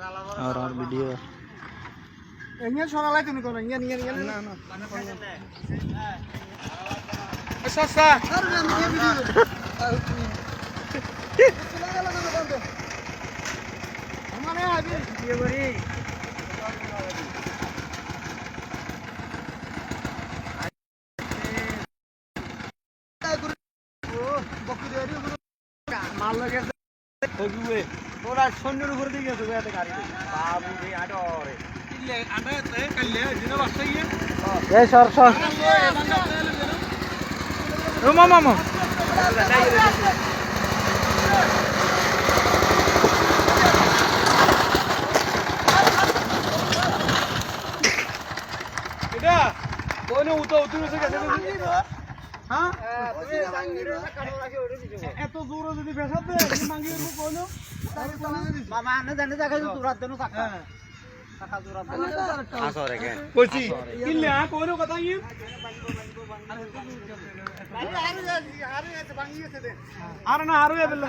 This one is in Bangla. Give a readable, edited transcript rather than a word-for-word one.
और video enggak suara lain tuh kalau enggak nah sasa mana habis dia beri মাল লাগে gue ওরা সন্ধ্যের উপরে দিয়ে গেছে এত গাড়ি বাবু রে আডরে কিলে আডতে কালে দিন বাসাইয়ে এই সর সর ও মামা এটা কোনে উতো উতরেছে গেছে হ্যাঁ এত জোরে যদি বেসাতে মাঙ্গিয়ে রূপ হলো মামা আনে জানে জায়গা জোরাত দেন টাকা টাকা জোরাত আসরে কে কইছি কিনলে কোন কথা কি আরে না আরো এবেল